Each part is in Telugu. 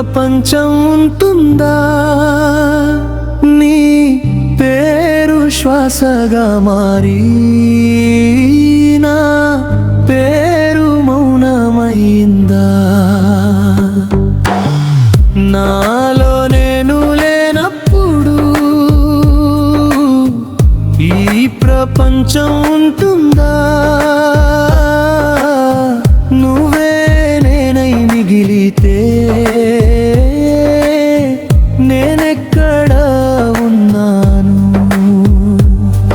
ప్రపంచం ఉంటుందా? నీ పేరు శ్వాసగా మారి నా పేరు మౌనమైందా? నాలో నేను లేనప్పుడు ఈ ప్రపంచం ఉంటుందా? నువ్వే నేనై మిగిలితే నేనెక్కడ ఉన్నాను?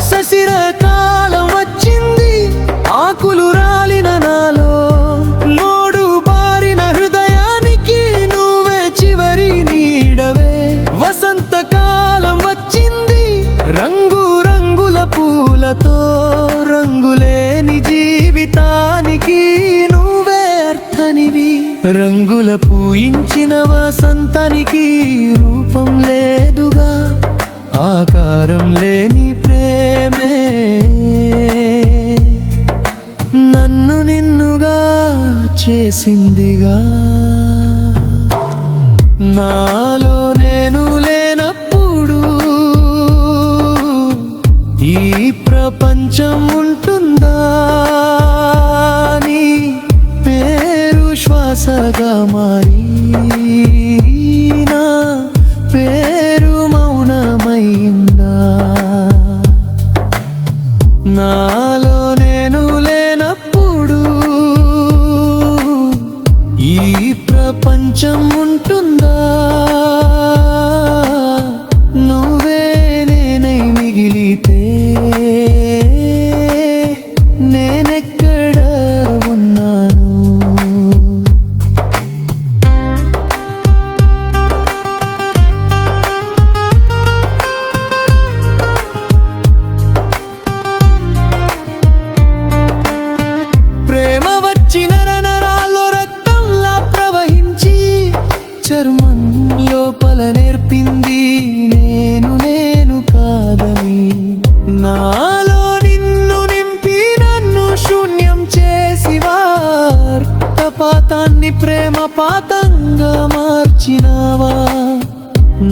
శశిరకాలం వచ్చింది, ఆకులు రాలిన నాలో, లోడు బారిన హృదయానికి నువ్వే చివరి నీడవే. వసంతకాలం వచ్చింది, రంగు రంగుల పూలతో, రంగులేని జీవితానికి నువ్వే అర్థనివి. రంగుల పూయించిన వసంతానికి రూపం లేదుగా, ఆకారం లేని ప్రేమే నన్ను నిన్నుగా చేసిందిగా. నాలో నేను లేనప్పుడు ఈ ప్రపంచం ఉంటుందా? నీ పేరు శ్వాసగా మారి నా పేరు మౌనమైందా? నాలో నేను లేనప్పుడు ఈ ప్రపంచం ఉంటుందా? నువ్వే నేనై మిగిలితే నేనెక్కడ ఉన్నాను? ప్రేమ వచ్చి నరనరాల్లో రక్తంలా ప్రవహించి చర్మం లోపల నేర్పింది నేను నేను కాదని. నాలో నిన్ను నింపి నన్ను శూన్యం చేసి వార్తపాతాన్ని ప్రేమ పాతంగా మార్చినావా?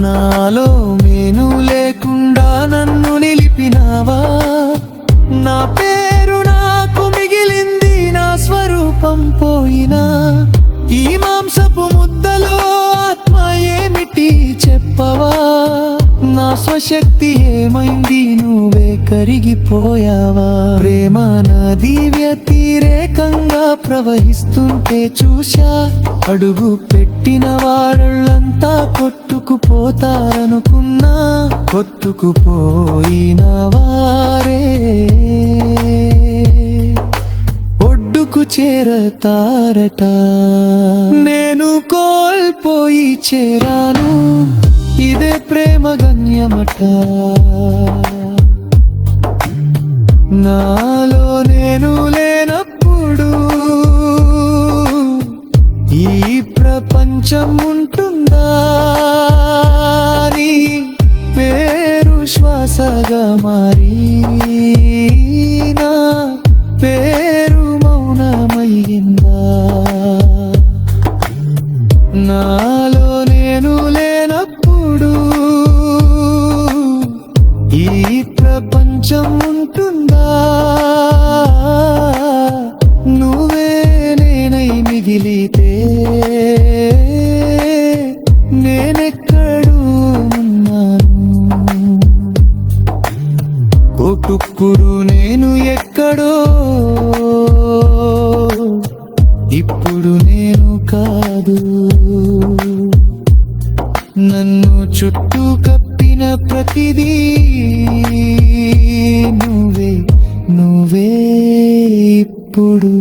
నాలో నేను లేకుండా నన్ను నిలిపినావా? నా పేరు నాకు మిగిలింది, నా స్వరూపం పోయినా ఈ మాంసపు ముద్దలో ఆత్మ ఏమిటి చెప్పవా? నా స్వశక్తి ఏమైంది, నువ్వే కరిగిపోయావా? ప్రేమ నది వ్యతిరేకంగా ప్రవహిస్తుంటే చూశా, అడుగు పెట్టిన వాళ్లంతా కొట్టుకుపోతారనుకున్నా, కొట్టుకుపోయిన వారే ఒడ్డుకు చేరతారట. నేను కోల్పోయి చేరాను, ఇదే ప్రేమ గణ్యమట. నాలో నేను లేనప్పుడు ఈ ప్రపంచం ఉంటుందా? నీ పేరు శ్వాసగా మారి నా పేరు మౌనమైందా? నాలో నేను లేనప్పుడు ఈ ప్రపంచం ఉంటుందా? నువ్వే నేనై మిగిలితే నేనెక్కడు ఉన్నాను? కొట్టుకురు నేను ఎక్కడో, ఇప్పుడు నేను కాదు. నన్ను చుట్టూ కప్పిన ప్రతిదీ నువ్వే నువ్వే ఇప్పుడు.